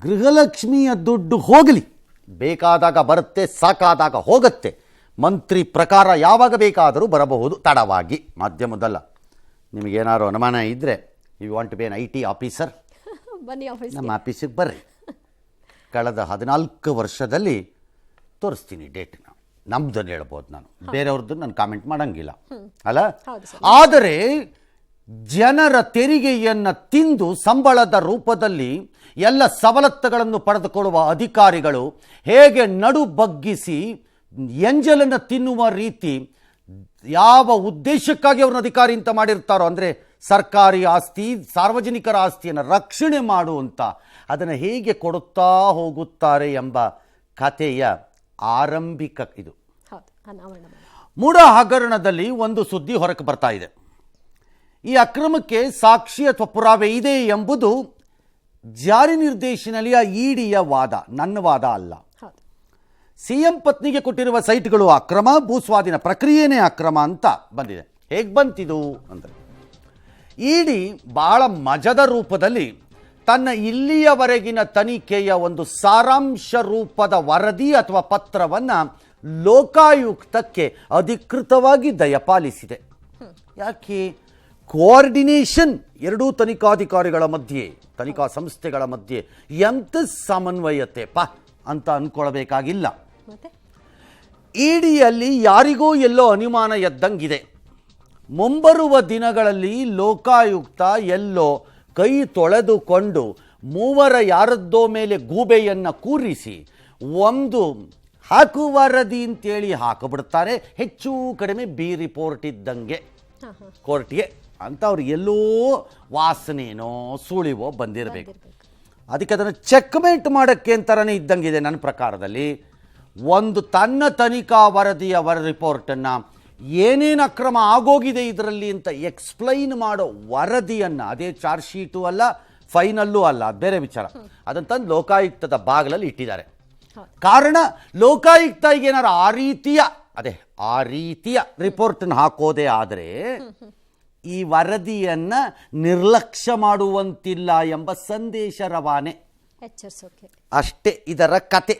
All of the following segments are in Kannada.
ಗೃಹಲಕ್ಷ್ಮಿಯ ದುಡ್ಡು ಹೋಗಲಿ, ಬೇಕಾದಾಗ ಬರುತ್ತೆ, ಸಾಕಾದಾಗ ಹೋಗುತ್ತೆ. ಮಂತ್ರಿ ಪ್ರಕಾರ ಯಾವಾಗ ಬೇಕಾದರೂ ಬರಬಹುದು, ತಡವಾಗಿ. ಮಾಧ್ಯಮದಲ್ಲ. ನಿಮಗೇನಾದ್ರು ಅನುಮಾನ ಇದ್ದರೆ, you want to be an IT officer, ಬನ್ನಿ ಆಫೀಸ್, ನಮ್ಮ ಆಫೀಸಿಗೆ ಬರ್ರಿ. ಕಳೆದ 14 ವರ್ಷದಲ್ಲಿ ತೋರಿಸ್ತೀನಿ ಡೇಟ್ನ. ನಮ್ದನ್ನು ಹೇಳ್ಬೋದು, ನಾನು ಬೇರೆಯವ್ರದ್ದು ನಾನು ಕಾಮೆಂಟ್ ಮಾಡೋಂಗಿಲ್ಲ ಅಲ್ಲ. ಆದರೆ ಜನರ ತೆರಿಗೆಯನ್ನು ತಿಂದು ಸಂಬಳದ ರೂಪದಲ್ಲಿ ಎಲ್ಲ ಸವಲತ್ತುಗಳನ್ನು ಪಡೆದುಕೊಳ್ಳುವ ಅಧಿಕಾರಿಗಳು ಹೇಗೆ ನಡು ಬಗ್ಗಿಸಿ ಎಂಜಲನ್ನು ತಿನ್ನುವ ರೀತಿ, ಯಾವ ಉದ್ದೇಶಕ್ಕಾಗಿ ಅವ್ರನ್ನ ಅಧಿಕಾರಿ ಅಂತ ಮಾಡಿರ್ತಾರೋ, ಅಂದರೆ ಸರ್ಕಾರಿ ಆಸ್ತಿ, ಸಾರ್ವಜನಿಕರ ಆಸ್ತಿಯನ್ನು ರಕ್ಷಣೆ ಮಾಡುವಂಥ, ಅದನ್ನು ಹೇಗೆ ಕೊಡುತ್ತಾ ಹೋಗುತ್ತಾರೆ ಎಂಬ ಕಥೆಯ ಆರಂಭಿಕ ಇದು. ಮೂಢ ಹಗರಣದಲ್ಲಿ ಒಂದು ಸುದ್ದಿ ಹೊರಕ್ಕೆ ಬರ್ತಾ ಇದೆ. ಈ ಅಕ್ರಮಕ್ಕೆ ಸಾಕ್ಷಿ ಅಥವಾ ಪುರಾವೆ ಇದೆ ಎಂಬುದು ಜಾರಿ ನಿರ್ದೇಶನಾಲಯ EDಯ ವಾದ, ನನ್ನ ವಾದ ಅಲ್ಲ. CM ಪತ್ನಿಗೆ ಕೊಟ್ಟಿರುವ ಸೈಟ್ಗಳು ಅಕ್ರಮ, ಭೂಸ್ವಾಧೀನ ಪ್ರಕ್ರಿಯೆನೇ ಅಕ್ರಮ ಅಂತ ಬಂದಿದೆ. ಹೇಗೆ ಬಂತಿದು ಅಂದರೆ, ED ಬಹಳ ಮಜದ ರೂಪದಲ್ಲಿ ತನ್ನ ಇಲ್ಲಿಯವರೆಗಿನ ತನಿಖೆಯ ಒಂದು ಸಾರಾಂಶ ರೂಪದ ವರದಿ ಅಥವಾ ಪತ್ರವನ್ನು ಲೋಕಾಯುಕ್ತಕ್ಕೆ ಅಧಿಕೃತವಾಗಿ ದಯಪಾಲಿಸಿದೆ. ಯಾಕೆ? ಕೋಆರ್ಡಿನೇಷನ್ ಎರಡೂ ತನಿಖಾಧಿಕಾರಿಗಳ ಮಧ್ಯೆ, ತನಿಖಾ ಸಂಸ್ಥೆಗಳ ಮಧ್ಯೆ ಎಂಥ ಸಮನ್ವಯತೆ ಅಂತ ಅಂದ್ಕೊಳ್ಬೇಕಾಗಿಲ್ಲ. EDಯಲ್ಲಿ ಯಾರಿಗೂ ಎಲ್ಲೋ ಅನುಮಾನ ಎದ್ದಂಗಿದೆ. ಮುಂಬರುವ ದಿನಗಳಲ್ಲಿ ಲೋಕಾಯುಕ್ತ ಎಲ್ಲೋ ಕೈ ತೊಳೆದುಕೊಂಡು ಮೂವರ ಯಾರದ್ದೋ ಮೇಲೆ ಗೂಬೆಯನ್ನು ಕೂರಿಸಿ ಒಂದು ಹಾಕು ವರದಿ ಅಂತೇಳಿ ಹಾಕಿಬಿಡ್ತಾರೆ. ಹೆಚ್ಚು ಕಡಿಮೆ B ರಿಪೋರ್ಟ್ ಇದ್ದಂಗೆ ಕೋರ್ಟ್ಗೆ ಅಂತ ಅವ್ರು ಎಲ್ಲೋ ವಾಸನೆನೋ ಸುಳಿವೋ ಬಂದಿರಬೇಕು. ಅದಕ್ಕೆ ಅದನ್ನು ಚೆಕ್ಮೇಟ್ ಮಾಡೋಕ್ಕೆ ಅಂತಲೇ ಇದ್ದಂಗಿದೆ. ನನ್ನ ಪ್ರಕಾರದಲ್ಲಿ ಒಂದು ತನ್ನ ತನಿಖಾ ವರದಿಯ ರಿಪೋರ್ಟನ್ನು ಏನೇನು ಅಕ್ರಮ ಆಗೋಗಿದೆ ಇದರಲ್ಲಿ ಅಂತ ಎಕ್ಸ್ಪ್ಲೈನ್ ಮಾಡೋ ವರದಿಯನ್ನು, ಅದೇ ಚಾರ್ಜ್ ಶೀಟು ಅಲ್ಲ, ಫೈನಲ್ಲೂ ಅಲ್ಲ, ಅದು ಬೇರೆ ವಿಚಾರ, ಅದನ್ನು ತಂದು ಲೋಕಾಯುಕ್ತದ ಬಾಗಿಲಲ್ಲಿ ಇಟ್ಟಿದ್ದಾರೆ. ಕಾರಣ, ಲೋಕಾಯುಕ್ತ ಈಗ ಏನಾರು ಆ ರೀತಿಯ ರಿಪೋರ್ಟನ್ನು ಹಾಕೋದೇ ಆದರೆ ಈ ವರದಿಯನ್ನು ನಿರ್ಲಕ್ಷ್ಯ ಮಾಡುವಂತಿಲ್ಲ ಎಂಬ ಸಂದೇಶ ರವಾನೆ ಅಷ್ಟೇ ಇದರ ಕತೆ.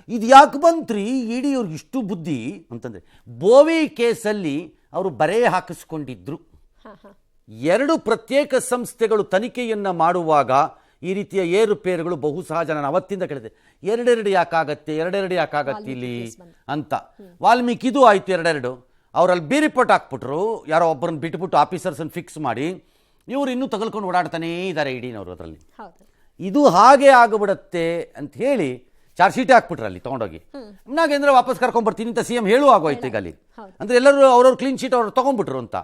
ಇದು ಯಾಕೆ ಬಂತ್ರಿ ED ಅವ್ರಿಗೆ ಇಷ್ಟು ಬುದ್ಧಿ ಅಂತಂದರೆ, ಬೋವಿ ಕೇಸಲ್ಲಿ ಅವರು ಬರೆ ಹಾಕಿಸ್ಕೊಂಡಿದ್ರು. 2 ಪ್ರತ್ಯೇಕ ಸಂಸ್ಥೆಗಳು ತನಿಖೆಯನ್ನು ಮಾಡುವಾಗ ಈ ರೀತಿಯ ಏರುಪೇರುಗಳು ಬಹು ಸಹಜ. ನಾನು ಅವತ್ತಿಂದ ಕೇಳಿದೆ, ಎರಡೆರಡು ಯಾಕಾಗತ್ತೆ ಇಲ್ಲಿ ಅಂತ. ವಾಲ್ಮೀಕಿದು ಆಯಿತು 2. ಅವರಲ್ಲಿ B ರಿಪೋರ್ಟ್ ಹಾಕ್ಬಿಟ್ರು, ಯಾರೋ ಒಬ್ಬರನ್ನ ಬಿಟ್ಬಿಟ್ಟು ಆಫೀಸರ್ಸನ್ನು ಫಿಕ್ಸ್ ಮಾಡಿ, ಇವರು ಇನ್ನೂ ತಗೊಳ್ಕೊಂಡು ಓಡಾಡ್ತಾನೇ ಇದ್ದಾರೆ EDನವರು ಅದರಲ್ಲಿ. ಇದು ಹಾಗೆ ಆಗಿಬಿಡುತ್ತೆ ಅಂತ ಹೇಳಿ ಚಾರ್ಜ್ ಶೀಟೇ ಹಾಕ್ಬಿಟ್ರೆ ಅಲ್ಲಿ ತೊಗೊಂಡೋಗಿ. ನಾಗೇಂದ್ರ ವಾಪಸ್ ಕರ್ಕೊಂಡ್ಬರ್ತೀನಿ ಅಂತ CM ಹೇಳುವ ಆಗೋಯ್ತು ಈಗ ಅಲ್ಲಿ. ಅಂದರೆ ಎಲ್ಲರೂ ಅವ್ರವ್ರ ಕ್ಲೀನ್ ಶೀಟ್ ಅವ್ರು ತೊಗೊಂಡ್ಬಿಟ್ರು ಅಂತ.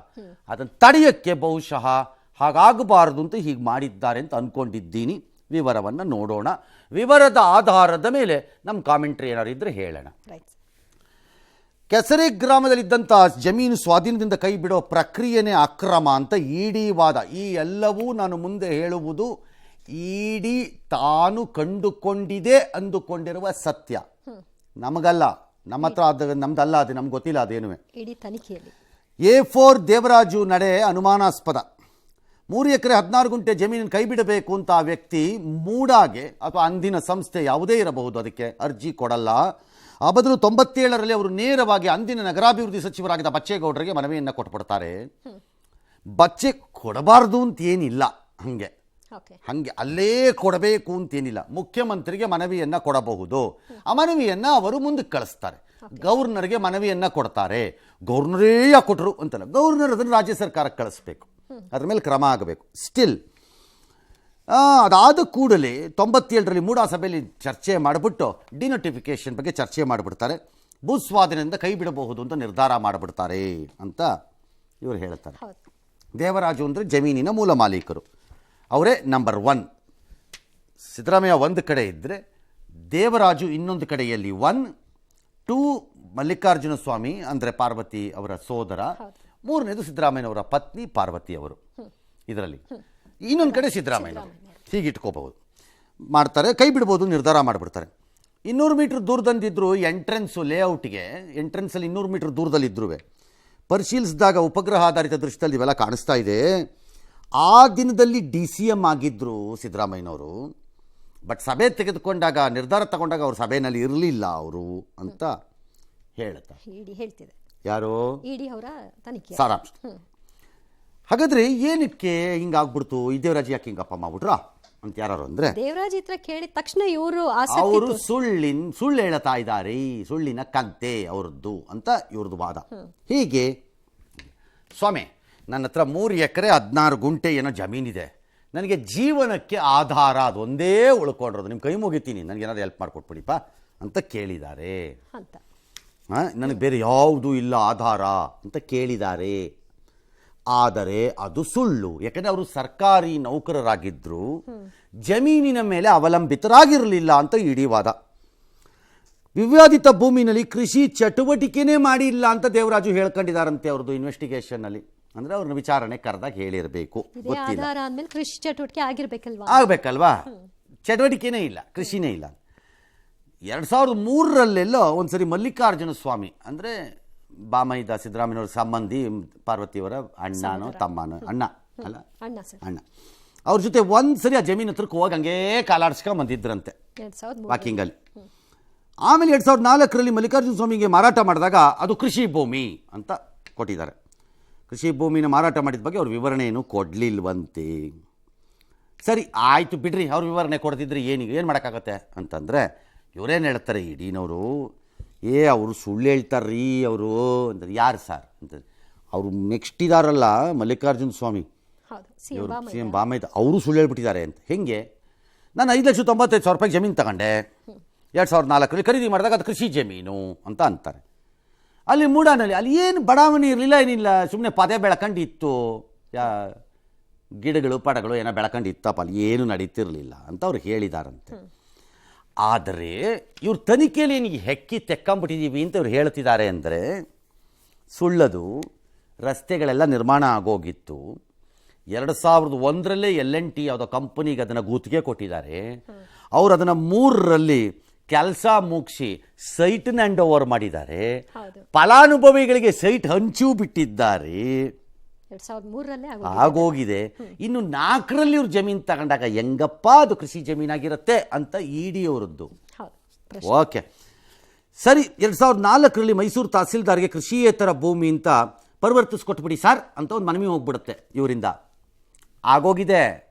ಅದನ್ನು ತಡೆಯೋಕ್ಕೆ ಬಹುಶಃ ಹಾಗಾಗಬಾರದು ಅಂತ ಹೀಗೆ ಮಾಡಿದ್ದಾರೆ ಅಂತ ಅಂದ್ಕೊಂಡಿದ್ದೀನಿ. ವಿವರವನ್ನು ನೋಡೋಣ. ವಿವರದ ಆಧಾರದ ಮೇಲೆ ನಮ್ಮ ಕಾಮೆಂಟ್ರಿ ಏನಾದ್ರು ಇದ್ದರೆ ಹೇಳೋಣ. ಕೆಸರೆ ಗ್ರಾಮದಲ್ಲಿದ್ದಂಥ ಜಮೀನು ಸ್ವಾಧೀನದಿಂದ ಕೈ ಬಿಡೋ ಪ್ರಕ್ರಿಯೆನೇ ಅಕ್ರಮ ಅಂತ ED ವಾದ. ಈ ಎಲ್ಲವೂ ನಾನು ಮುಂದೆ ಹೇಳುವುದು ED ತಾನು ಕಂಡುಕೊಂಡಿದೆ ಅಂದುಕೊಂಡಿರುವ ಸತ್ಯ. ನಮಗಲ್ಲ, ನಮ್ಮ ಹತ್ರ ನಮ್ದಲ್ಲ, ಅದು ನಮ್ಗೆ ಗೊತ್ತಿಲ್ಲ ಅದೇನುವೆ. A4 ದೇವರಾಜು ನಡೆ ಅನುಮಾನಾಸ್ಪದ. 3 ಎಕರೆ 16 ಗುಂಟೆ ಜಮೀನನ್ನು ಕೈ ಬಿಡಬೇಕು ಅಂತ ಆ ವ್ಯಕ್ತಿ ಮೂಡಾಗೆ ಅಥವಾ ಅಂದಿನ ಸಂಸ್ಥೆ ಯಾವುದೇ ಇರಬಹುದು ಅದಕ್ಕೆ ಅರ್ಜಿ ಕೊಡಲ್ಲ. ಆ ಬದಲು 97ರಲ್ಲಿ ಅವರು ನೇರವಾಗಿ ಅಂದಿನ ನಗರಾಭಿವೃದ್ಧಿ ಸಚಿವರಾಗಿದ್ದ ಬಚ್ಚೇಗೌಡರಿಗೆ ಮನವಿಯನ್ನು ಕೊಟ್ಬಿಡ್ತಾರೆ. ಬಚ್ಚೆ ಕೊಡಬಾರ್ದು ಅಂತೇನಿಲ್ಲ, ಹಾಗೆ ಅಲ್ಲೇ ಕೊಡಬೇಕು ಅಂತೇನಿಲ್ಲ. ಮುಖ್ಯಮಂತ್ರಿಗೆ ಮನವಿಯನ್ನು ಕೊಡಬಹುದು. ಆ ಮನವಿಯನ್ನು ಅವರು ಮುಂದಕ್ಕೆ ಕಳಿಸ್ತಾರೆ. ಗವರ್ನರ್ಗೆ ಮನವಿಯನ್ನು ಕೊಡ್ತಾರೆ. ಗವರ್ನರೇ ಯಾಕೆ ಕೊಟ್ಟರು ಅಂತಲ್ಲ, ಗವರ್ನರ್ ಅದನ್ನು ರಾಜ್ಯ ಸರ್ಕಾರಕ್ಕೆ ಕಳಿಸ್ಬೇಕು, ಅದ್ರ ಮೇಲೆ ಕ್ರಮ ಆಗಬೇಕು. ಸ್ಟಿಲ್ ಅದಾದ ಕೂಡಲೇ 97ರಲ್ಲಿ ಮೂಡಾ ಸಭೆಯಲ್ಲಿ ಚರ್ಚೆ ಮಾಡಿಬಿಟ್ಟು ಡಿನೋಟಿಫಿಕೇಶನ್ ಬಗ್ಗೆ ಚರ್ಚೆ ಮಾಡಿಬಿಡ್ತಾರೆ. ಭೂಸ್ವಾಧೀನದಿಂದ ಕೈ ಬಿಡಬಹುದು ಅಂತ ನಿರ್ಧಾರ ಮಾಡಿಬಿಡ್ತಾರೆ ಅಂತ ಇವರು ಹೇಳ್ತಾರೆ. ದೇವರಾಜು ಅಂದರೆ ಜಮೀನಿನ ಮೂಲ ಮಾಲೀಕರು, ಅವರೇ ನಂಬರ್ 1. ಸಿದ್ದರಾಮಯ್ಯ ಒಂದು ಕಡೆ ಇದ್ದರೆ ದೇವರಾಜು ಇನ್ನೊಂದು ಕಡೆಯಲ್ಲಿ 1, 2 ಮಲ್ಲಿಕಾರ್ಜುನ ಸ್ವಾಮಿ ಅಂದರೆ ಪಾರ್ವತಿ ಅವರ ಸೋದರ, 3ನೇದು ಸಿದ್ದರಾಮಯ್ಯನವರ ಪತ್ನಿ ಪಾರ್ವತಿ ಅವರು. ಇದರಲ್ಲಿ ಇನ್ನೊಂದು ಕಡೆ ಸಿದ್ದರಾಮಯ್ಯ ಹೀಗೆ ಇಟ್ಕೋಬಹುದು ಮಾಡ್ತಾರೆ. ಕೈ ಬಿಡ್ಬೋದು ನಿರ್ಧಾರ ಮಾಡಿಬಿಡ್ತಾರೆ. 200 ಮೀಟ್ರ್ ದೂರದಂದಿದ್ರು ಎಂಟ್ರೆನ್ಸು ಲೇಔಟ್ಗೆ, ಎಂಟ್ರೆನ್ಸಲ್ಲಿ 200 ಮೀಟ್ರ್ ದೂರದಲ್ಲಿದ್ದರೂ ಪರಿಶೀಲಿಸಿದಾಗ ಉಪಗ್ರಹ ಆಧಾರಿತ ದೃಶ್ಯದಲ್ಲಿ ಇವೆಲ್ಲ ಕಾಣಿಸ್ತಾ ಇದೆ. ಆ ದಿನದಲ್ಲಿ DCM ಆಗಿದ್ದರು ಸಿದ್ದರಾಮಯ್ಯನವರು. ಬಟ್ ಸಭೆ ತೆಗೆದುಕೊಂಡಾಗ ನಿರ್ಧಾರ ತಗೊಂಡಾಗ ಅವ್ರು ಸಭೆಯಲ್ಲಿ ಇರಲಿಲ್ಲ ಅವರು ಅಂತ ಹೇಳ್ತಾರೆ. ಇಡಿ ಹೇಳ್ತಿದೆ. ಯಾರು? ಇಡಿ ಅವರ ತನಿಖೆ ಸಾರಾಂಶ. ಹಾಗಾದ್ರೆ ಏನಕ್ಕೆ ಹಿಂಗಾಗ್ಬಿಡ್ತು, ಈ ದೇವರಾಜ್ ಯಾಕೆ ಹಿಂಗಪ್ಪ ಮಾಡ್ಬಿಟ್ರ ಅಂತ ಯಾರು ಅಂದ್ರೆ, ದೇವರಾಜ್ ಹತ್ರ ಕೇಳಿದ ತಕ್ಷಣ ಅವರು ಸುಳ್ಳು ಹೇಳ್ತಾ ಇದ್ದಾರೆ, ಸುಳ್ಳಿನ ಕಂತೆ ಅವ್ರದ್ದು ಅಂತ ಇವ್ರದ್ದು ವಾದ. ಹೀಗೆ ಸ್ವಾಮಿ, ನನ್ನ ಹತ್ರ 3 ಎಕರೆ 16 ಗುಂಟೆ ಏನೋ ಜಮೀನಿದೆ, ನನಗೆ ಜೀವನಕ್ಕೆ ಆಧಾರ ಅದೊಂದೇ ಉಳ್ಕೊಂಡಿರೋದು, ನಿಮ್ಮ ಕೈ ಮುಗಿತೀನಿ, ನನಗೇನಾದ್ರು ಹೆಲ್ಪ್ ಮಾಡಿಕೊಟ್ಬಿಡಿಪ್ಪ ಅಂತ ಕೇಳಿದ್ದಾರೆ ಅಂತ. ನನಗೆ ಬೇರೆ ಯಾವುದೂ ಇಲ್ಲ ಆಧಾರ ಅಂತ ಕೇಳಿದ್ದಾರೆ. ಆದರೆ ಅದು ಸುಳ್ಳು. ಯಾಕಂದರೆ ಅವರು ಸರ್ಕಾರಿ ನೌಕರರಾಗಿದ್ದರು, ಜಮೀನಿನ ಮೇಲೆ ಅವಲಂಬಿತರಾಗಿರಲಿಲ್ಲ ಅಂತ ಇಡೀ ವಾದ. ವಿವಾದಿತ ಭೂಮಿನಲ್ಲಿ ಕೃಷಿ ಚಟುವಟಿಕೆನೇ ಮಾಡಿಲ್ಲ ಅಂತ ದೇವರಾಜು ಹೇಳ್ಕೊಂಡಿದ್ದಾರಂತೆ ಅವ್ರದ್ದು ಇನ್ವೆಸ್ಟಿಗೇಷನ್ನಲ್ಲಿ. ಅಂದರೆ ಅವ್ರನ್ನ ವಿಚಾರಣೆ ಕರೆದಾಗ ಹೇಳಿರಬೇಕು, ಗೊತ್ತಿಲ್ಲ, ಕೃಷಿ ಚಟುವಟಿಕೆ ಆಗಬೇಕಲ್ವಾ, ಚಟುವಟಿಕೆನೇ ಇಲ್ಲ, ಕೃಷಿನೇ ಇಲ್ಲ. 2003ರಲ್ಲೆಲ್ಲೋ ಒಂದ್ಸರಿ ಮಲ್ಲಿಕಾರ್ಜುನ ಸ್ವಾಮಿ ಅಂದರೆ ಬಾಮೈದ ಸಿದ್ದರಾಮಯ್ಯವ್ರ ಸಂಬಂಧಿ, ಪಾರ್ವತಿಯವರ ಅಣ್ಣನೋ ತಮ್ಮನೋ, ಅಣ್ಣ ಅವ್ರ ಜೊತೆ ಒಂದ್ಸರಿ ಆ ಜಮೀನು ಹತ್ರಕ್ಕೆ ಹೋಗಿ ಹಂಗೇ ಕಾಲಾಡ್ಸ್ಕೊಂಡ್ ಬಂದಿದ್ರಂತೆ ವಾಕಿಂಗಲ್ಲಿ. ಆಮೇಲೆ 2004ರಲ್ಲಿ ಮಲ್ಲಿಕಾರ್ಜುನ ಸ್ವಾಮಿಗೆ ಮಾರಾಟ ಮಾಡಿದಾಗ ಅದು ಕೃಷಿ ಭೂಮಿ ಅಂತ ಕೊಟ್ಟಿದ್ದಾರೆ. ಕೃಷಿ ಭೂಮಿನ ಮಾರಾಟ ಮಾಡಿದ ಬಗ್ಗೆ ಅವ್ರ ವಿವರಣೆ ಏನು ಕೊಡಲಿಲ್ವಂತೆ. ಸರಿ ಆಯಿತು ಬಿಡ್ರಿ, ಅವ್ರ ವಿವರಣೆ ಕೊಡ್ತಿದ್ರೆ ಏನು ಮಾಡೋಕ್ಕಾಗತ್ತೆ ಅಂತಂದರೆ, ಇವರೇನು ಹೇಳ್ತಾರೆ ಇಡೀನವರು, ಅವರು ಸುಳ್ಳು ಹೇಳ್ತಾರ್ರೀ ಅವರು ಅಂತ. ಯಾರು ಸರ್ ಅಂತ, ಅವರು ನೆಕ್ಸ್ಟ್ ಇದಾರಲ್ಲ ಮಲ್ಲಿಕಾರ್ಜುನ ಸ್ವಾಮಿ, ಇವರು CM ಬಾಮೈದ, ಅವರು ಸುಳ್ಳು ಹೇಳ್ಬಿಟ್ಟಿದ್ದಾರೆ ಅಂತ. ಹೆಂಗೆ? ನಾನು 5,95,000 ರೂಪಾಯಿ ಜಮೀನು ತಗೊಂಡೆ 2004ರಲ್ಲಿ, ಖರೀದಿ ಮಾಡಿದಾಗ ಅದು ಕೃಷಿ ಜಮೀನು ಅಂತ ಅಂತಾರೆ. ಅಲ್ಲಿ ಮೂಡಾನಲ್ಲಿ ಅಲ್ಲಿ ಏನು ಬಡಾವಣೆ ಇರಲಿಲ್ಲ, ಏನಿಲ್ಲ, ಸುಮ್ಮನೆ ಪದೇ ಬೆಳ್ಕೊಂಡಿತ್ತು, ಗಿಡಗಳು ಪಡಗಳು ಏನೋ ಬೆಳ್ಕೊಂಡಿತ್ತಪ್ಪ, ಅಲ್ಲಿ ಏನು ನಡೀತಿರಲಿಲ್ಲ ಅಂತ ಅವ್ರು ಹೇಳಿದಾರಂತೆ. ಆದರೆ ಇವ್ರ ತನಿಖೆಯಲ್ಲಿ ಏನಿಗೆ ಹೆಕ್ಕಿ ತೆಕ್ಕೊಂಬಿಟ್ಟಿದ್ದೀವಿ ಅಂತ ಇವ್ರು ಹೇಳ್ತಿದ್ದಾರೆ ಅಂದರೆ, ಸುಳ್ಳದು. ರಸ್ತೆಗಳೆಲ್ಲ ನಿರ್ಮಾಣ ಆಗೋಗಿತ್ತು. 2001ರಲ್ಲೇ L&T ಯಾವುದೋ ಕಂಪನಿಗೆ ಅದನ್ನು ಗುತ್ತಿಗೆ ಕೊಟ್ಟಿದ್ದಾರೆ. ಅವರು ಅದನ್ನು 3ರಲ್ಲಿ ಕೆಲಸ ಮುಗಿಸಿ ಸೈಟ್ನ ಹ್ಯಾಂಡ್ ಓವರ್ ಮಾಡಿದ್ದಾರೆ. ಫಲಾನುಭವಿಗಳಿಗೆ ಸೈಟ್ ಹಂಚು ಬಿಟ್ಟಿದ್ದಾರೆ, 2003ರಲ್ಲೇ ಆಗೋಗಿದೆ. ಇನ್ನು 4ರಲ್ಲಿ ಇವ್ರು ಜಮೀನು ತಗೊಂಡಾಗ ಹೆಂಗಪ್ಪ ಅದು ಕೃಷಿ ಜಮೀನಾಗಿರುತ್ತೆ ಅಂತ ಇಡಿ ಅವರದ್ದು. ಓಕೆ ಸರಿ, 2004ರಲ್ಲಿ ಮೈಸೂರು ತಹಸೀಲ್ದಾರ್ಗೆ ಕೃಷಿಯೇತರ ಭೂಮಿ ಅಂತ ಪರಿವರ್ತಿಸ್ಕೊಟ್ಬಿಡಿ ಸರ್ ಅಂತ ಒಂದು ಮನವಿ ಹೋಗ್ಬಿಡುತ್ತೆ ಇವರಿಂದ. ಆಗೋಗಿದೆ,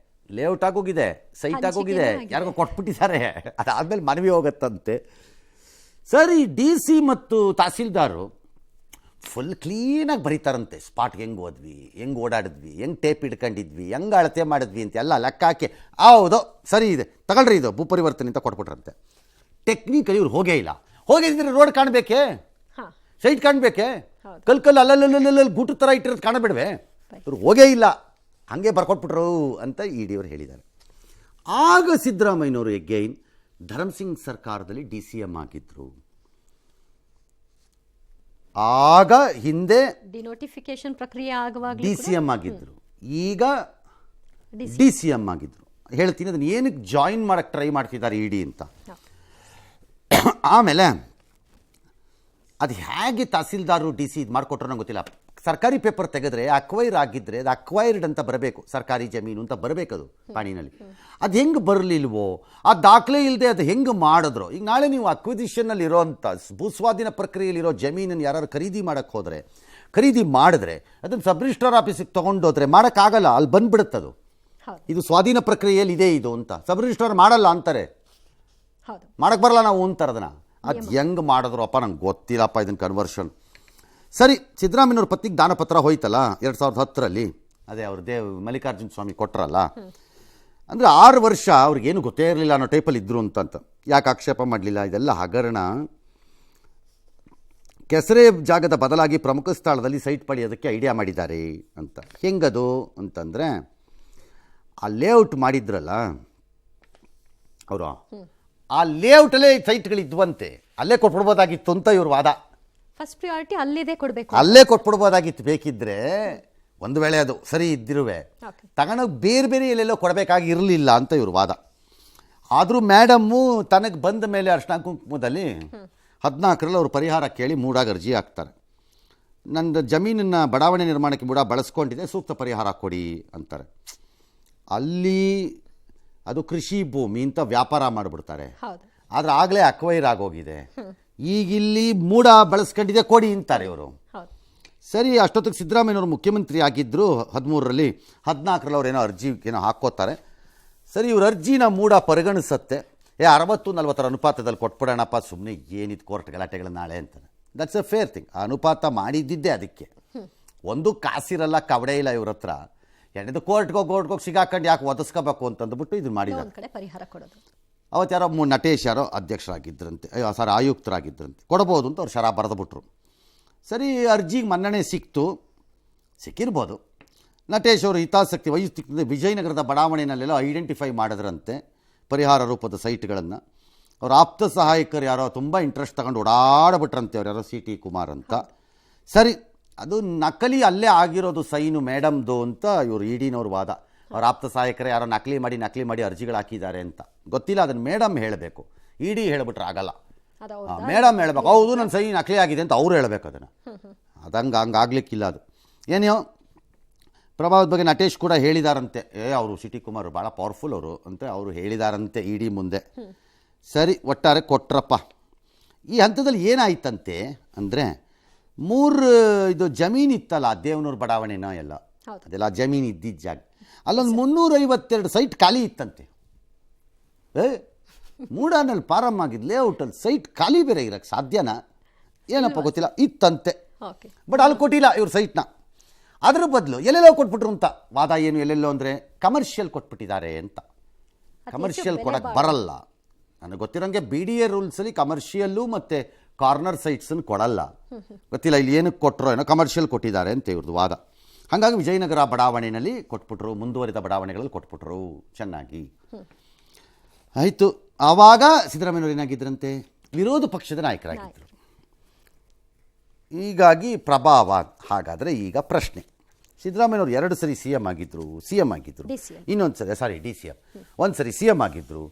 ಲೇಔಟ್ ಆಗೋಗಿದೆ, ಸೈಟ್ ಆಗೋಗಿದೆ, ಯಾರಿಗೋ ಕೊಟ್ಬಿಟ್ಟಿದ್ದಾರೆ. ಅದಾದಮೇಲೆ ಮನವಿ ಹೋಗುತ್ತಂತೆ. ಸರಿ, DC ಮತ್ತು ತಹಸೀಲ್ದಾರು ಫುಲ್ ಕ್ಲೀನಾಗಿ ಬರೀತಾರಂತೆ. ಸ್ಪಾಟ್ಗೆ ಹೆಂಗೆ ಹೋದ್ವಿ, ಹೆಂಗೆ ಓಡಾಡಿದ್ವಿ, ಹೆಂಗೆ ಟೇಪ್ ಇಟ್ಕೊಂಡಿದ್ವಿ, ಹೆಂಗೆ ಅಳತೆ ಮಾಡಿದ್ವಿ ಅಂತೆಲ್ಲ ಲೆಕ್ಕ ಹಾಕಿ, ಹೌದು ಸರಿ ಇದೆ ತಗೊಳ್ರಿ ಇದು ಭೂ ಪರಿವರ್ತನೆ ಅಂತ ಕೊಟ್ಬಿಟ್ರಂತೆ. ಟೆಕ್ನಿಕಲಿ ಇವ್ರು ಹೋಗೇ ಇಲ್ಲ. ಹೋಗಿದ್ರೆ ರೋಡ್ ಕಾಣಬೇಕೆ, ಸೈಟ್ ಕಾಣಬೇಕೆ, ಕಲ್ಕಲ್ ಅಲ್ಲಲ್ಲಿ ಗೂಟು ಥರ ಇಟ್ಟಿರೋದು ಕಾಣಬೇಡವೆ, ಇವ್ರು ಹೋಗೇ ಇಲ್ಲ, ಹಾಗೆ ಬರ್ಕೊಟ್ಬಿಟ್ರು ಅಂತ ಇಡಿ ಅವರು ಹೇಳಿದ್ದಾರೆ. ಆಗ ಸಿದ್ದರಾಮಯ್ಯನವರು ಎಗೈನ್ ಧರ್ಮಸಿಂಗ್ ಸರ್ಕಾರದಲ್ಲಿ DCM ಆಗಿದ್ರು. ಆಗ ಹಿಂದೆ ಡಿನೋಟಿಫಿಕೇಶನ್ ಪ್ರಕ್ರಿಯೆ ಆಗುವಾಗ DCM ಆಗಿದ್ರು, ಈಗ DCM ಆಗಿದ್ರು. ಹೇಳ್ತೀನಿ ಅದನ್ನು ಏನಕ್ಕೆ ಜಾಯಿನ್ ಮಾಡಕ್ಕೆ ಟ್ರೈ ಮಾಡ್ತಿದ್ದಾರೆ ಇಡಿ ಅಂತ. ಆಮೇಲೆ ಅದು ಹೇಗೆ ತಹಸೀಲ್ದಾರು DC ಇದು ಮಾಡಿಕೊಟ್ರು ನಂಗೆ ಗೊತ್ತಿಲ್ಲ. ಸರ್ಕಾರಿ ಪೇಪರ್ ತೆಗೆದ್ರೆ ಅಕ್ವೈರ್ ಆಗಿದ್ದರೆ ಅದು ಅಕ್ವೈರ್ಡ್ ಅಂತ ಬರಬೇಕು, ಸರ್ಕಾರಿ ಜಮೀನು ಅಂತ ಬರಬೇಕದು ಪಾಣಿನಲ್ಲಿ. ಅದು ಹೆಂಗೆ ಬರಲಿಲ್ವೋ, ಆ ದಾಖಲೆ ಇಲ್ಲದೆ ಅದು ಹೆಂಗೆ ಮಾಡಿದ್ರು. ಈಗ ನಾಳೆ ನೀವು ಅಕ್ವಿಸಿಷನ್ನಲ್ಲಿ ಇರೋವಂಥ ಭೂಸ್ವಾಧೀನ ಪ್ರಕ್ರಿಯೆಯಲ್ಲಿರೋ ಜಮೀನನ್ನು ಯಾರು ಖರೀದಿ ಮಾಡೋಕ್ಕೆ ಹೋದರೆ, ಖರೀದಿ ಮಾಡಿದ್ರೆ ಅದನ್ನು ಸಬ್ ರಿಜಿಸ್ಟ್ರಾರ್ ಆಫೀಸಿಗೆ ತೊಗೊಂಡೋದ್ರೆ ಮಾಡೋಕ್ಕಾಗಲ್ಲ, ಅಲ್ಲಿ ಬಂದುಬಿಡುತ್ತದು. ಇದು ಸ್ವಾಧೀನ ಪ್ರಕ್ರಿಯೆಯಲ್ಲಿ ಇದೆ ಇದು ಅಂತ ಸಬ್ ರಿಜಿಸ್ಟ್ರಾರ್ ಮಾಡಲ್ಲ ಅಂತಾರೆ, ಮಾಡೋಕ್ಕೆ ಬರಲ್ಲ ನಾವು ಅಂತಾರೆ ಅದನ್ನು. ಅದು ಹೆಂಗೆ ಮಾಡಿದ್ರು ಅಪ್ಪ ನಂಗೆ ಗೊತ್ತಿಲ್ಲಪ್ಪ ಇದನ್ನು ಕನ್ವರ್ಷನ್. ಸರಿ, ಸಿದ್ದರಾಮಯ್ಯವ್ರ ಪತ್ನಿಗೆ ದಾನಪತ್ರ ಹೋಯ್ತಲ್ಲ 2010ರಲ್ಲಿ, ಅದೇ ಅವ್ರ ಮಲ್ಲಿಕಾರ್ಜುನ ಸ್ವಾಮಿ ಕೊಟ್ರಲ್ಲ, ಅಂದರೆ 6 ವರ್ಷ ಅವ್ರಿಗೇನು ಗೊತ್ತೇ ಇರಲಿಲ್ಲ ಅನ್ನೋ ಟೈಪಲ್ಲಿ ಇದ್ರು ಅಂತ. ಯಾಕೆ ಆಕ್ಷೇಪ ಮಾಡಲಿಲ್ಲ? ಇದೆಲ್ಲ ಹಗರಣ. ಕೆಸರೆ ಜಾಗದ ಬದಲಾಗಿ ಪ್ರಮುಖ ಸ್ಥಳದಲ್ಲಿ ಸೈಟ್ ಪಡೆಯೋದಕ್ಕೆ ಐಡಿಯಾ ಮಾಡಿದ್ದಾರೆ ಅಂತ. ಹೆಂಗದು ಅಂತಂದರೆ, ಆ ಲೇಔಟ್ ಮಾಡಿದ್ರಲ್ಲ ಅವರು, ಆ ಲೇಔಟಲ್ಲೇ ಸೈಟ್ಗಳಿದ್ವಂತೆ, ಅಲ್ಲೇ ಕೊಟ್ಬಿಡ್ಬೋದಾಗಿತ್ತು ಅಂತ ಇವ್ರ ವಾದ. ಫಸ್ಟ್ ಪ್ರಿಯಾರಿಟಿ ಅಲ್ಲಿದೆ ಕೊಡಬೇಕು, ಅಲ್ಲೇ ಕೊಟ್ಬಿಡ್ಬೋದಾಗಿತ್ತು ಬೇಕಿದ್ರೆ. ಒಂದು ವೇಳೆ ಅದು ಸರಿ ಇದ್ದಿರುವೆ, ತಗೊಂಡೋಗಿ ಬೇರೆ ಬೇರೆ ಎಲ್ಲೆಲ್ಲೋ ಕೊಡಬೇಕಾಗಿ ಇರಲಿಲ್ಲ ಅಂತ ಇವ್ರ ವಾದ. ಆದರೂ ಮೇಡಮ್ಮು ತನಗೆ ಬಂದ ಮೇಲೆ ಅರ್ಶಿನ ಕುಂಕುಮದಲ್ಲಿ 14ರಲ್ಲಿ ಅವರು ಪರಿಹಾರ ಕೇಳಿ ಮೂಡಾಗ ಅರ್ಜಿ ಹಾಕ್ತಾರೆ. ನನ್ನ ಜಮೀನನ್ನು ಬಡಾವಣೆ ನಿರ್ಮಾಣಕ್ಕೆ ಮೂಡ ಬಳಸ್ಕೊಂಡಿದೆ, ಸೂಕ್ತ ಪರಿಹಾರ ಕೊಡಿ ಅಂತಾರೆ. ಅಲ್ಲಿ ಅದು ಕೃಷಿ ಭೂಮಿ ಅಂತ ವ್ಯಾಪಾರ ಮಾಡಿಬಿಡ್ತಾರೆ. ಹೌದು. ಆದರೆ ಆಗಲೇ ಅಕ್ವೈರ್ ಆಗೋಗಿದೆ. ಈಗಿಲ್ಲಿ ಮೂಡ ಬಳಸ್ಕೊಂಡಿದೆ ಕೊಡಿ ಅಂತಾರೆ ಇವರು. ಹೌದು. ಸರಿ, ಅಷ್ಟೊತ್ತಿಗೆ ಸಿದ್ದರಾಮಯ್ಯನವರು ಮುಖ್ಯಮಂತ್ರಿ ಆಗಿದ್ದರು 13ರಲ್ಲಿ, 14ರಲ್ಲಿ ಅವ್ರು ಏನೋ ಅರ್ಜಿ ಏನೋ ಹಾಕ್ಕೋತಾರೆ. ಸರಿ, ಇವ್ರ ಅರ್ಜಿನ ಮೂಡ ಪರಿಗಣಿಸತ್ತೆ. 60-40 ಅನುಪಾತದಲ್ಲಿ ಕೊಟ್ಬಿಡೋಣಪ್ಪ, ಸುಮ್ಮನೆ ಏನಿದು ಕೋರ್ಟ್ ಗಲಾಟೆಗಳು ನಾಳೆ ಅಂತಾನೆ. That's A fair thing. ಆ ಅನುಪಾತ ಮಾಡಿದ್ದಿದ್ದೆ ಅದಕ್ಕೆ. ಒಂದು ಕಾಸಿರಲ್ಲ, ಕವಡೆ ಇಲ್ಲ ಇವ್ರ ಹತ್ರ. ಎರಡನೇದು ಕೋರ್ಟ್ಗೆ ಸಿಗಾಕೊಂಡು ಯಾಕೆ ಒದಸ್ಕೋಬೇಕು ಅಂತಂದ್ಬಿಟ್ಟು ಇದು ಮಾಡಿದ್ದಾರೆ. ಒಂದು ಕಡೆ ಪರಿಹಾರ ಕೊಡೋದು. ಅವತ್ತು ಯಾರೋ ನಟೇಶ್ ಯಾರೋ ಅಧ್ಯಕ್ಷರಾಗಿದ್ದರಂತೆ, ಸಾರಿ ಆಯುಕ್ತರಾಗಿದ್ದರಂತೆ, ಕೊಡಬಹುದು ಅಂತ ಅವ್ರು ಶರಾ ಬರೆದುಬಿಟ್ರು. ಸರಿ, ಅರ್ಜಿಗೆ ಮನ್ನಣೆ ಸಿಕ್ಕಿರ್ಬೋದು. ನಟೇಶ್ ಅವರು ಹಿತಾಸಕ್ತಿ ವಹಿಸ್ತಿದ್ದ ವಿಜಯನಗರದ ಬಡಾವಣೆಯಲ್ಲೆಲ್ಲ ಐಡೆಂಟಿಫೈ ಮಾಡಿದ್ರಂತೆ ಪರಿಹಾರ ರೂಪದ ಸೈಟ್ಗಳನ್ನು. ಅವ್ರ ಆಪ್ತ ಸಹಾಯಕರು ಯಾರೋ ತುಂಬ ಇಂಟ್ರೆಸ್ಟ್ ತಗೊಂಡು ಓಡಾಡಬಿಟ್ರಂತೆ, ಅವ್ರು ಯಾರೋ CT ಕುಮಾರ್ ಅಂತ. ಸರಿ, ಅದು ನಕಲಿ ಅಲ್ಲೇ ಆಗಿರೋದು ಸೈನು ಮೇಡಮ್ದು ಅಂತ ಇವರು ಇಡಿನವ್ರ ವಾದ. ಅವ್ರ ಆಪ್ತ ಸಹಾಯಕರೇ ಯಾರೋ ನಕಲಿ ಮಾಡಿ ಅರ್ಜಿಗಳು ಹಾಕಿದ್ದಾರೆ ಅಂತ. ಗೊತ್ತಿಲ್ಲ, ಅದನ್ನು ಮೇಡಮ್ ಹೇಳಬೇಕು. ಇಡಿ ಹೇಳಿಬಿಟ್ರೆ ಆಗಲ್ಲ, ಮೇಡಮ್ ಹೇಳಬೇಕು. ಹೌದು, ನನ್ನ ಸೈ ನಕಲಿ ಆಗಿದೆ ಅಂತ ಅವ್ರು ಹೇಳಬೇಕು ಅದನ್ನು. ಹಂಗಾಗ್ಲಿಕ್ಕಿಲ್ಲ. ಅದು ಏನೋ ಪ್ರಭಾವದ ಬಗ್ಗೆ ನಟೇಶ್ ಕೂಡ ಹೇಳಿದಾರಂತೆ. ಅವರು CT ಕುಮಾರ್ ಭಾಳ ಪವರ್ಫುಲ್ ಅವರು ಅಂತ ಅವರು ಹೇಳಿದಾರಂತೆ ಇಡಿ ಮುಂದೆ. ಸರಿ, ಒಟ್ಟಾರೆ ಕೊಟ್ರಪ್ಪ. ಈ ಹಂತದಲ್ಲಿ ಏನಾಯ್ತಂತೆ ಅಂದರೆ, 3 ಇದು ಜಮೀನು ಇತ್ತಲ್ಲ, ದೇವನೂರು ಬಡಾವಣೆನೋ ಎಲ್ಲ, ಅದೆಲ್ಲ ಜಮೀನು ಇದ್ದಿದ್ದ ಜಾಗ. ಅಲ್ಲೊಂದು 352 ಸೈಟ್ ಖಾಲಿ ಇತ್ತಂತೆ. ಮೂಡಾನಲ್ಲಿ ಪಾರಮ್ ಆಗಿದ್ದು ಲೇಔಟಲ್ಲಿ ಸೈಟ್ ಖಾಲಿ ಬೇರೆ ಇರೋಕ್ಕೆ ಸಾಧ್ಯನಾ ಏನಪ್ಪ ಗೊತ್ತಿಲ್ಲ, ಇತ್ತಂತೆ. ಬಟ್ ಅಲ್ಲಿ ಕೊಟ್ಟಿಲ್ಲ ಇವ್ರ ಸೈಟ್ನ. ಅದ್ರ ಬದಲು ಎಲ್ಲೆಲ್ಲೋ ಕೊಟ್ಬಿಟ್ರು ಅಂತ ವಾದ. ಏನು ಎಲ್ಲೆಲ್ಲೋ ಅಂದರೆ ಕಮರ್ಷಿಯಲ್ ಕೊಟ್ಬಿಟ್ಟಿದ್ದಾರೆ ಅಂತ. ಕಮರ್ಷಿಯಲ್ ಕೊಡೋಕ್ಕೆ ಬರಲ್ಲ. ನನಗೆ ಗೊತ್ತಿರೋಂಗೆ BDA ರೂಲ್ಸಲ್ಲಿ ಕಮರ್ಷಿಯಲ್ಲು ಮತ್ತು ಕಾರ್ನರ್ ಸೈಟ್ಸನ್ನು ಕೊಡಲ್ಲ. ಗೊತ್ತಿಲ್ಲ ಇಲ್ಲಿ ಏನಕ್ಕೆ ಕೊಟ್ಟರೋ ಏನೋ, ಕಮರ್ಷಿಯಲ್ ಕೊಟ್ಟಿದ್ದಾರೆ ಅಂತ ಇವ್ರದ್ದು ವಾದ. ಹಾಗಾಗಿ ವಿಜಯನಗರ ಬಡಾವಣೆಯಲ್ಲಿ ಕೊಟ್ಬಿಟ್ರು, ಮುಂದುವರಿದ ಬಡಾವಣೆಗಳಲ್ಲಿ ಕೊಟ್ಬಿಟ್ರು. ಚೆನ್ನಾಗಿ ಆಯಿತು. ಆವಾಗ ಸಿದ್ದರಾಮಯ್ಯವರು ಏನಾಗಿದ್ದರಂತೆ, ವಿರೋಧ ಪಕ್ಷದ ನಾಯಕರಾಗಿದ್ದರು. ಹೀಗಾಗಿ ಪ್ರಭಾವ. ಹಾಗಾದರೆ ಈಗ ಪ್ರಶ್ನೆ, ಸಿದ್ದರಾಮಯ್ಯವರು 2 ಸರಿ CM ಆಗಿದ್ದರು, ಇನ್ನೊಂದು ಸರಿ DCM, ಒಂದು ಸರಿ CM ಆಗಿದ್ದರು,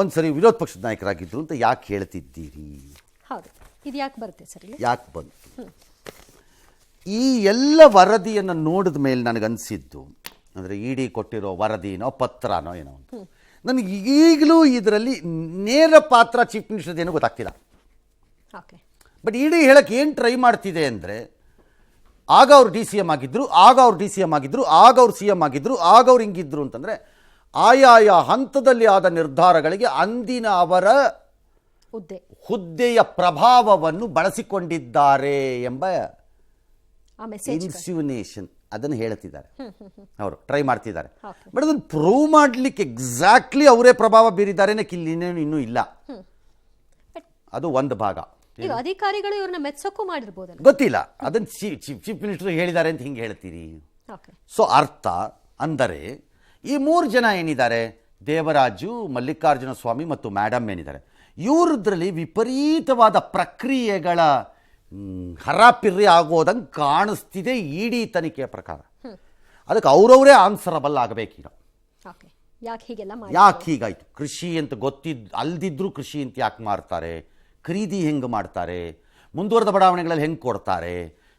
ಒಂದು ಸರಿ ವಿರೋಧ ಪಕ್ಷದ ನಾಯಕರಾಗಿದ್ದರು ಅಂತ ಯಾಕೆ ಹೇಳ್ತಿದ್ದೀರಿ? ಹೌದು, ಇದು ಯಾಕೆ ಬರುತ್ತೆ ಸರ್? ಯಾಕೆ ಬಂತು? ಈ ಎಲ್ಲ ವರದಿಯನ್ನು ನೋಡಿದ ಮೇಲೆ ನನಗನ್ಸಿದ್ದು ಅಂದರೆ, ಇಡಿ ಕೊಟ್ಟಿರೋ ವರದಿನೋ ಪತ್ರನೋ ಏನೋ ಅಂತ, ನನಗೆ ಈಗಲೂ ಇದರಲ್ಲಿ ನೇರ ಪಾತ್ರ ಚೀಫ್ ಮಿನಿಸ್ಟರ್ದೇನೋ ಗೊತ್ತಾಗ್ತಿಲ್ಲ. ಬಟ್ ಇಡಿ ಹೇಳಕ್ಕೆ ಏನು ಟ್ರೈ ಮಾಡ್ತಿದೆ ಅಂದರೆ, ಆಗ ಅವ್ರು DCM ಆಗಿದ್ದರು, ಆಗ ಅವ್ರು DCM ಆಗಿದ್ದರು, ಆಗ ಅವ್ರು CM ಆಗಿದ್ದರು, ಆಗ ಅವ್ರು ಹಿಂಗಿದ್ರು ಅಂತಂದರೆ, ಆಯಾಯ ಹಂತದಲ್ಲಿ ಆದ ನಿರ್ಧಾರಗಳಿಗೆ ಅಂದಿನ ಅವರ ಹುದ್ದೆಯ ಪ್ರಭಾವವನ್ನು ಬಳಸಿಕೊಂಡಿದ್ದಾರೆ ಎಂಬ ಇನ್ಸಿನ್ಯೂಷನ್ ಅದನ್ನು ಹೇಳ್ತಿದ್ದಾರೆ. ಅವರು ಟ್ರೈ ಮಾಡ್ತಿದ್ದಾರೆ. ಬಟ್ ಅದನ್ನು ಪ್ರೂವ್ ಮಾಡಲಿಕ್ಕೆ ಎಕ್ಸಾಕ್ಟ್ಲಿ ಅವರೇ ಪ್ರಭಾವ ಬೀರಿದ್ದಾರೆ ಇನ್ನೂ ಇಲ್ಲ. ಅದು ಒಂದು ಭಾಗ. ಅಧಿಕಾರಿಗಳು ಇವ್ರನ್ನ ಮೆಚ್ಚಕ್ಕೂ ಮಾಡಿರ್ಬೋದು, ಗೊತ್ತಿಲ್ಲ. ಅದನ್ನು ಚೀಫ್ ಮಿನಿಸ್ಟರ್ ಹೇಳಿದ್ದಾರೆ ಅಂತ ಹಿಂಗೆ ಹೇಳ್ತೀರಿ. ಸೊ ಅರ್ಥ ಅಂದರೆ, ಈ 3 ಜನ ಏನಿದ್ದಾರೆ, ದೇವರಾಜು, ಮಲ್ಲಿಕಾರ್ಜುನ ಸ್ವಾಮಿ ಮತ್ತು ಮೇಡಮ್ ಏನಿದ್ದಾರೆ, ಇವರದ್ರಲ್ಲಿ ವಿಪರೀತವಾದ ಪ್ರಕ್ರಿಯೆಗಳ ಹರಾಪಿರ್ರಿ ಆಗೋದಂಗೆ ಕಾಣಿಸ್ತಿದೆ ಇಡಿ ತನಿಖೆಯ ಪ್ರಕಾರ. ಅದಕ್ಕೆ ಅವರವರೇ ಆನ್ಸರಬಲ್ ಆಗಬೇಕೀಗ. ಯಾಕೆ ಹೀಗಾಯ್ತು? ಕೃಷಿ ಅಂತ ಅಲ್ದಿದ್ರು ಕೃಷಿ ಅಂತ ಯಾಕೆ ಮಾಡ್ತಾರೆ, ಖರೀದಿ ಹೆಂಗೆ ಮಾಡ್ತಾರೆ, ಮುಂದುವರೆದ ಬಡಾವಣೆಗಳಲ್ಲಿ ಹೆಂಗೆ ಕೊಡ್ತಾರೆ,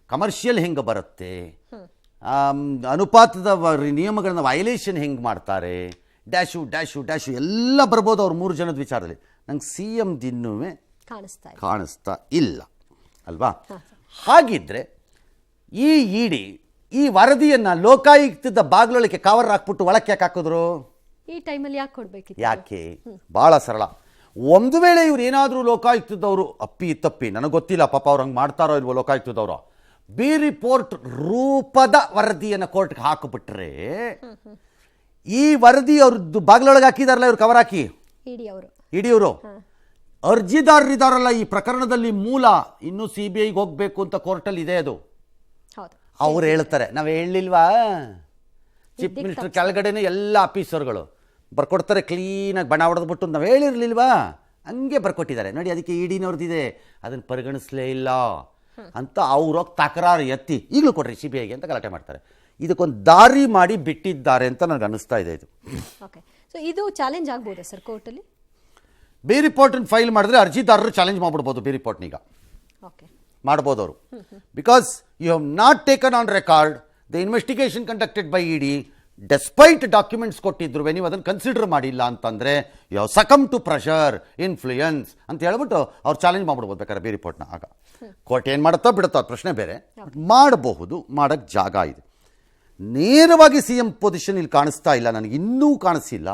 ಕಮರ್ಷಿಯಲ್ ಹೆಂಗೆ ಬರುತ್ತೆ, ಅನುಪಾತದ ನಿಯಮಗಳನ್ನ ವೈಲೇಷನ್ ಹೆಂಗೆ ಮಾಡ್ತಾರೆ, ಡ್ಯಾಶು ಎಲ್ಲ ಬರ್ಬೋದು ಅವ್ರ 3 ಜನದ ವಿಚಾರದಲ್ಲಿ. ನಂಗೆ CM ದಿನ್ನೂ ಕಾಣಿಸ್ತಾ ಇಲ್ಲ ಅಲ್ವಾ? ಹಾಗಿದ್ರೆ ಈ ಇಡಿ ಈ ವರದಿಯನ್ನು ಲೋಕಾಯುಕ್ತದ ಬಾಗಿಲೊಳಗೆ ಕವರ್ ಹಾಕ್ಬಿಟ್ಟು ಒಳಕ್ಕೆ ಯಾಕೆ ಹಾಕಿದ್ರು? ಈ ಟೈಮಲ್ಲಿ ಯಾಕೆ ಕೊಡಬೇಕಿತ್ತು? ಯಾಕೆ? ಭಾಳ ಸರಳ. ಒಂದು ವೇಳೆ ಇವ್ರು ಏನಾದರೂ ಲೋಕಾಯುಕ್ತದವರು ತಪ್ಪಿ ನನಗೆ ಗೊತ್ತಿಲ್ಲ, ಪಾಪ ಅವ್ರು ಹಂಗೆ ಮಾಡ್ತಾರೋ ಇಲ್ವೋ ಲೋಕಾಯುಕ್ತದವರು, ಬಿ ರಿಪೋರ್ಟ್ ರೂಪದ ವರದಿಯನ್ನು ಕೋರ್ಟ್ಗೆ ಹಾಕಿಬಿಟ್ರೆ, ಈ ವರದಿ ಅವ್ರದ್ದು ಬಾಗಿಲೊಳಗೆ ಹಾಕಿದಾರಲ್ಲ ಇವ್ರು ಕವರ್ ಹಾಕಿ, ಇಡಿಯವರು ಅರ್ಜಿದಾರರಿದಾರಲ್ಲ ಈ ಪ್ರಕರಣದಲ್ಲಿ ಮೂಲ ಇನ್ನೂ CBIಗೆ ಹೋಗ್ಬೇಕು ಅಂತ ಕೋರ್ಟಲ್ಲಿ ಇದೆ. ಅದು ಅವ್ರು ಹೇಳ್ತಾರೆ, ನಾವು ಹೇಳಿಲ್ವಾ? ಚೀಫ್ ಮಿನಿಸ್ಟರ್ ಕೆಳಗಡೆನೇ ಎಲ್ಲ ಆಫೀಸರ್ಗಳು ಬರ್ಕೊಡ್ತಾರೆ, ಕ್ಲೀನಾಗಿ ಬಣ ಹೊಡೆದ್ಬಿಟ್ಟು ನಾವು ಹೇಳಿರ್ಲಿಲ್ವಾ, ಹಂಗೆ ಬರ್ಕೊಟ್ಟಿದ್ದಾರೆ ನೋಡಿ, ಅದಕ್ಕೆ ಇಡಿನವ್ರದ್ದಿದೆ, ಅದನ್ನು ಪರಿಗಣಿಸಲೇ ಇಲ್ಲ ಅಂತ ಅವ್ರೋಗಿ ತಕರಾರು ಎತ್ತಿ ಈಗಲೂ ಕೊಡ್ರಿ CBIಗೆ ಅಂತ ಗಲಾಟೆ ಮಾಡ್ತಾರೆ. ಇದಕ್ಕೊಂದು ದಾರಿ ಮಾಡಿ ಬಿಟ್ಟಿದ್ದಾರೆ ಅಂತ ನನಗೆ ಅನ್ನಿಸ್ತಾ ಇದೆ. ಇದು ಚಾಲೆಂಜ್ ಆಗ್ಬೋದಾ ಸರ್ ಕೋರ್ಟಲ್ಲಿ? ಬಿ ರಿಪೋರ್ಟನ್ನು ಫೈಲ್ ಮಾಡಿದ್ರೆ ಅರ್ಜಿದಾರರು ಚಾಲೆಂಜ್ ಮಾಡ್ಬಿಡ್ಬೋದು ಬಿ ರಿಪೋರ್ಟ್ನೀಗ. ಮಾಡ್ಬೋದು ಅವರು. Because you have not taken on record the investigation conducted by ED despite documents ಕೊಟ್ಟಿದ್ರು ನೀವು ಅದನ್ನು ಕನ್ಸಿಡರ್ ಮಾಡಿಲ್ಲ ಅಂತಂದರೆ you succumb to pressure influence ಅಂತ ಹೇಳ್ಬಿಟ್ಟು ಅವ್ರು ಚಾಲೆಂಜ್ ಮಾಡ್ಬಿಡ್ಬೋದು ಬೇಕಾದ್ರೆ ಬಿ ರಿಪೋರ್ಟ್ನ. ಆಗ ಕೋರ್ಟ್ ಏನು ಮಾಡುತ್ತೋ ಬಿಡುತ್ತೋ ಅದು ಪ್ರಶ್ನೆ ಬೇರೆ, ಮಾಡಬಹುದು, ಮಾಡೋಕ್ಕೆ ಜಾಗ ಇದೆ. ನೇರವಾಗಿ CM ಪೊಸಿಷನ್ ಇಲ್ಲಿ ಕಾಣಿಸ್ತಾ ಇಲ್ಲ, ನನಗೆ ಇನ್ನೂ ಕಾಣಿಸಿಲ್ಲ.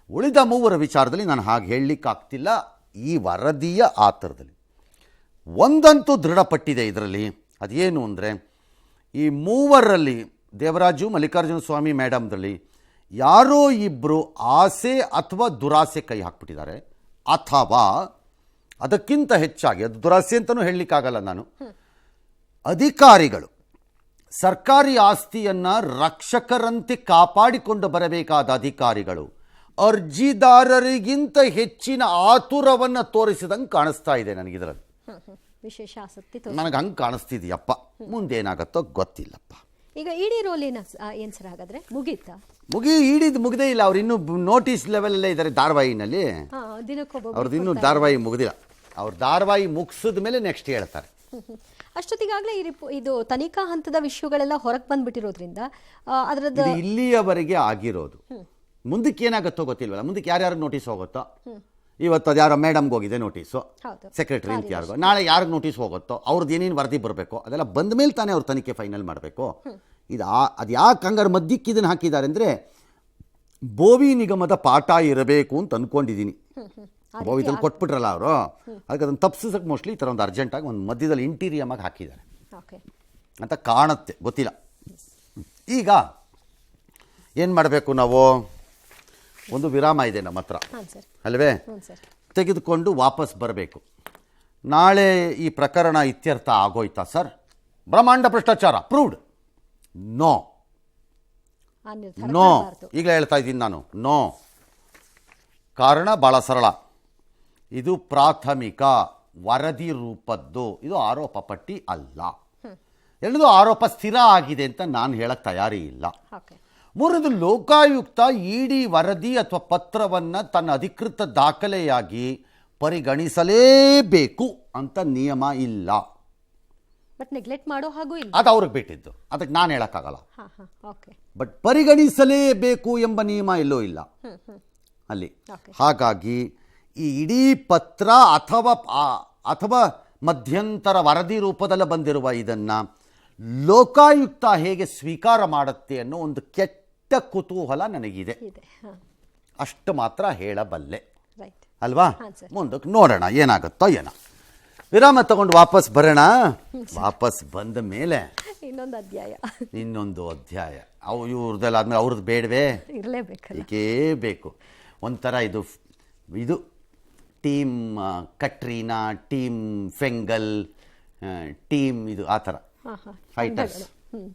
ಉಳಿದ ಮೂವರ ವಿಚಾರದಲ್ಲಿ ನಾನು ಹಾಗೆ ಹೇಳಲಿಕ್ಕಾಗ್ತಿಲ್ಲ. ಈ ವರದಿಯ ಆತರದಲ್ಲಿ ಒಂದಂತೂ ದೃಢಪಟ್ಟಿದೆ ಇದರಲ್ಲಿ, ಅದೇನು ಅಂದರೆ ಈ ಮೂವರಲ್ಲಿ ದೇವರಾಜು ಮಲ್ಲಿಕಾರ್ಜುನ ಸ್ವಾಮಿ ಮೇಡಮ್ದಲ್ಲಿ ಯಾರೋ ಇಬ್ಬರು ಆಸೆ ಅಥವಾ ದುರಾಸೆ ಕೈ ಹಾಕ್ಬಿಟ್ಟಿದ್ದಾರೆ, ಅಥವಾ ಅದಕ್ಕಿಂತ ಹೆಚ್ಚಾಗಿ, ಅದು ದುರಾಸೆ ಅಂತಲೂ ಹೇಳಲಿಕ್ಕಾಗಲ್ಲ ನಾನು, ಅಧಿಕಾರಿಗಳು ಸರ್ಕಾರಿ ಆಸ್ತಿಯನ್ನು ರಕ್ಷಕರಂತೆ ಕಾಪಾಡಿಕೊಂಡು ಬರಬೇಕಾದ ಅಧಿಕಾರಿಗಳು ಅರ್ಜಿದಾರರಿಗಿಂತ ಹೆಚ್ಚಿನ ಆತುರವನ್ನು ತೋರಿಸಿದಂಗೆ ಕಾಣಿಸ್ತಾ ಇದೆ ನನಗಿದರಲ್ಲಿ. ವಿಶೇಷ ಆಸಕ್ತಿ ನನಗೆ ಹಂಗೆ ಕಾಣಿಸ್ತಿದೆಯಪ್ಪ. ಮುಂದೇನಾಗತ್ತೋ ಗೊತ್ತಿಲ್ಲಪ್ಪ. ಈಗ ಇಡಿ ರೋಲ್ ಏನು ಸರ್ ಹಾಗಾದ್ರೆ ಮುಗೀತಾ? ಮುಗಿದೇ ಇಲ್ಲ. ಅವ್ರು ಇನ್ನೂ ನೋಟಿಸ್ ಲೆವೆಲಲ್ಲೇ ಇದ್ದಾರೆ ಧಾರಾವಾಹಿನಲ್ಲಿ. ಅವ್ರದ್ದು ಇನ್ನೂ ಧಾರಾವಾಹಿ ಮುಗಿದಿಲ್ಲ. ಅವ್ರು ಧಾರಾವಾಹಿ ಮುಗಿಸಿದ ಮೇಲೆ ನೆಕ್ಸ್ಟ್ ಹೇಳ್ತಾರೆ. ಅಷ್ಟೊತ್ತಿಗಾಗಲೇ ಇದು ತನಿಖಾ ಹಂತದ ವಿಷಯಗಳೆಲ್ಲ ಹೊರಗೆ ಬಂದ್ಬಿಟ್ಟಿರೋದ್ರಿಂದ ಅದರದ್ದು ಇಲ್ಲಿಯವರೆಗೆ ಆಗಿರೋದು. ಮುಂದಕ್ಕೆ ಏನಾಗುತ್ತೋ ಗೊತ್ತಿಲ್ವಲ್ಲ. ಮುಂದಕ್ಕೆ ಯಾರ್ಯಾರು ನೋಟಿಸ್ ಹೋಗುತ್ತೋ, ಇವತ್ತು ಅದು ಯಾರೋ ಮೇಡಮ್ಗೆ ಹೋಗಿದೆ ನೋಟಿಸು, ಸೆಕ್ರೆಟರಿ ಅಂತ ಯಾರಿಗೋ, ನಾಳೆ ಯಾರಿಗೆ ನೋಟಿಸ್ ಹೋಗುತ್ತೋ, ಅವ್ರದ್ದು ಏನೇನು ವರದಿ ಬರಬೇಕು ಅದೆಲ್ಲ ಬಂದ ಮೇಲೆ ತಾನೇ ಅವ್ರು ತನಿಖೆ ಫೈನಲ್ ಮಾಡಬೇಕು. ಅದು ಯಾಕೆ ಹಂಗಾರೆ ಮಧ್ಯಕ್ಕೆ ಇದನ್ನು ಹಾಕಿದ್ದಾರೆ ಅಂದರೆ ಬೋವಿ ನಿಗಮದ ಪಾಠ ಇರಬೇಕು ಅಂತ ಅಂದ್ಕೊಂಡಿದ್ದೀನಿ. ಬೋವಿದಲ್ಲಿ ಕೊಟ್ಬಿಟ್ರಲ್ಲ ಅವರು, ಅದಕ್ಕೆ ಅದನ್ನು ತಪ್ಪಿಸೋಕೆ ಮೋಸ್ಟ್ಲಿ ಈ ಥರ ಒಂದು ಅರ್ಜೆಂಟಾಗಿ ಒಂದು ಮಧ್ಯದಲ್ಲಿ ಇಂಟೀರಿಯಮ್ ಆಗಿ ಹಾಕಿದ್ದಾರೆ ಅಂತ ಕಾಣುತ್ತೆ, ಗೊತ್ತಿಲ್ಲ. ಈಗ ಏನು ಮಾಡಬೇಕು ನಾವು? ಒಂದು ವಿರಾಮ ಇದೆ ನಮ್ಮ ಹತ್ರ ಅಲ್ವೇ, ತೆಗೆದುಕೊಂಡು ವಾಪಸ್ ಬರಬೇಕು. ನಾಳೆ ಈ ಪ್ರಕರಣ ಇತ್ಯರ್ಥ ಆಗೋಯ್ತಾ ಸರ್? ಬ್ರಹ್ಮಾಂಡ ಭ್ರಷ್ಟಾಚಾರ ಪ್ರೂವ್ಡ್? ನೋ, ಈಗಲೇ ಹೇಳ್ತಾ ಇದ್ದೀನಿ ನಾನು, ನೋ. ಕಾರಣ ಭಾಳ ಸರಳ. ಇದು ಪ್ರಾಥಮಿಕ ವರದಿ ರೂಪದ್ದು, ಇದು ಆರೋಪ ಪಟ್ಟಿ ಅಲ್ಲ. ಎರಡದು ಆರೋಪ ಸ್ಥಿರ ಆಗಿದೆ ಅಂತ ನಾನು ಹೇಳಕ್ಕೆ ತಯಾರಿ ಇಲ್ಲ. ಮೂರದು ಲೋಕಾಯುಕ್ತ ಇಡಿ ವರದಿ ಅಥವಾ ಪತ್ರವನ್ನು ತನ್ನ ಅಧಿಕೃತ ದಾಖಲೆಯಾಗಿ ಪರಿಗಣಿಸಲೇಬೇಕು ಅಂತ ನಿಯಮ ಇಲ್ಲ. ಬಟ್ ನೆಗ್ಲೆಕ್ಟ್ ಮಾಡೋ ಹಾಗೂ ಇಲ್ಲ, ಅದು ಅವ್ರಿಗೆ ಬಿಟ್ಟಿದ್ದು, ಅದಕ್ಕೆ ನಾನು ಹೇಳಕ್ಕಾಗಲ್ಲ. ಬಟ್ ಪರಿಗಣಿಸಲೇಬೇಕು ಎಂಬ ನಿಯಮ ಎಲ್ಲೂ ಇಲ್ಲ ಅಲ್ಲಿ. ಹಾಗಾಗಿ ಈ ಇಡೀ ಪತ್ರ ಅಥವಾ ಮಧ್ಯಂತರ ವರದಿ ರೂಪದಲ್ಲಿ ಬಂದಿರುವ ಇದನ್ನು ಲೋಕಾಯುಕ್ತ ಹೇಗೆ ಸ್ವೀಕಾರ ಮಾಡುತ್ತೆ ಅನ್ನೋ ಒಂದು ಕೆಟ್ಟ ಕುತೂಹಲ ನನಗಿದೆ. ಅಷ್ಟು ಮಾತ್ರ ಹೇಳಬಲ್ಲೆ ಅಲ್ವಾ? ಮುಂದಕ್ಕೆ ನೋಡೋಣ ಏನಾಗುತ್ತೋ ಏನೋ. ವಿರಾಮ ತಗೊಂಡು ವಾಪಸ್ ಬರೋಣ. ವಾಪಸ್ ಬಂದ ಮೇಲೆ ಇನ್ನೊಂದು ಅಧ್ಯಾಯ. ಇವ್ರದ್ದೆಲ್ಲ ಆದ್ಮೇಲೆ ಅವ್ರದ್ದು ಬೇಡವೇ? ಏಕೇ ಬೇಕು. ಒಂಥರ ಇದು ಟೀಮ್ ಕಟ್ರೀನಾ, ಟೀಮ್ ಫೆಂಗಲ್, ಟೀಮ್ ಇದು ಆ ಥರ ಫೈಟರ್ಸ್.